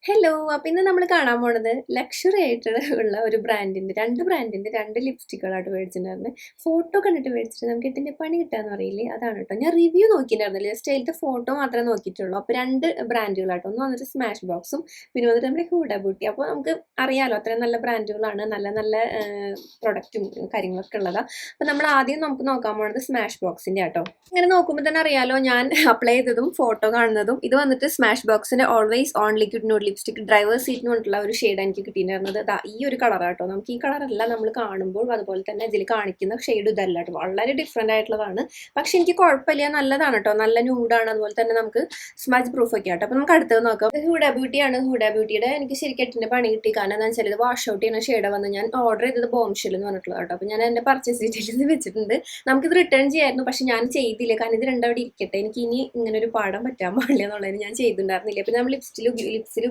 Hello! അപ്പൊ ഇന്ന് നമ്മള് കാണാൻ പോണത് ലക്ഷറി ആയിട്ട് ഉള്ള ഒരു ബ്രാൻഡിന്റെ 2 ലിപ്സ്റ്റിക്കുകളാട്ടോ മേടിച്ചിട്ടുണ്ടായിരുന്നത്. ഫോട്ടോ കണ്ടിട്ട് മേടിച്ചിട്ട് നമുക്ക് എട്ടിന്റെ പണി കിട്ടാന്ന് പറയില്ലേ? അതാണ് കേട്ടോ. ഞാൻ റിവ്യൂ നോക്കിയിട്ടുണ്ടായിരുന്നില്ല. ജസ്റ്റ് അതിലത്തെ ഫോട്ടോ മാത്രമേ നോക്കിയിട്ടുള്ളൂ. അപ്പൊ 2 ബ്രാൻഡുകളാട്ടോ. ഒന്ന് വന്നിട്ട് സ്മാഷ് ബോക്സും പിന്നെ വന്നിട്ട് നമ്മുടെ ഹൂഡ ബ്യൂട്ടി. അപ്പോൾ നമുക്ക് അറിയാലോ അത്രയും നല്ല ബ്രാൻഡുകളാണ്. നല്ല നല്ല പ്രൊഡക്റ്റും കാര്യങ്ങളൊക്കെ ഉള്ളതാ. അപ്പൊ നമ്മൾ ആദ്യം നമുക്ക് നോക്കാൻ പോണത് സ്മാഷ് ബോക്സിന്റെ ആട്ടോ. ഇങ്ങനെ നോക്കുമ്പോൾ തന്നെ അറിയാലോ ഞാൻ അപ്ലൈ ചെയ്തതും ഫോട്ടോ കാണുന്നതും. ഇത് വന്നിട്ട് സ്മാഷ് ബോക്സിന്റെ always on liquid nude lipstick driver സീറ്റിന് കൊണ്ടുള്ള ഒരു ഷെയ്ഡ് എനിക്ക് കിട്ടിയിരുന്നത് ഈ ഒരു കളറാട്ടോ. നമുക്ക് ഈ കളറല്ല നമ്മൾ കാണുമ്പോൾ അതുപോലെ തന്നെ ഇതിൽ കാണിക്കുന്ന ഷെയ്ഡ് ഇതല്ല കേട്ടോ. വളരെ ഡിഫറെന്റ് ആയിട്ടുള്ളതാണ്. പക്ഷെ എനിക്ക് കുഴപ്പമില്ല, നല്ലതാണ് കേട്ടോ. നല്ല ന്യൂഡാണ്. അതുപോലെ തന്നെ നമുക്ക് സ്മജ് പ്രൂഫ് ഒക്കെ ആട്ടോ. അപ്പൊ നമുക്ക് അടുത്തത് നോക്കാം. ഹൂഡ ബ്യൂട്ടിയാണ്. ഹൂഡ ബ്യൂട്ടിയുടെ എനിക്ക് ശരിക്കും എട്ടിന്റെ പണി കിട്ടി. കാരണം എന്താ വെച്ചാൽ ഇത് വാഷ് ഔട്ട് ചെയ്യുന്ന ഷെയ്ഡ് വന്ന് ഞാൻ ഓർഡർ ചെയ്തത് ബോംഷെൽ എന്ന് പറഞ്ഞിട്ടുള്ളത് കേട്ടോ. അപ്പൊ ഞാൻ എന്റെ പർച്ചേസ് ഡീറ്റെയിൽസ് വെച്ചിട്ടുണ്ട്. നമുക്കിത് റിട്ടേൺ ചെയ്യായിരുന്നു, പക്ഷെ ഞാൻ ചെയ്തില്ല. കാരണം ഇത് രണ്ടവിടെ ഇരിക്കട്ടെ. എനിക്ക് ഇനി ഇങ്ങനെ ഒരു പാഠം പറ്റാൻ പാടില്ല എന്നുള്ളതിന് ഞാൻ ചെയ്തിട്ടുണ്ടായിരുന്നില്ല. പിന്നെ നമ്മൾ ലിപ്സിൽ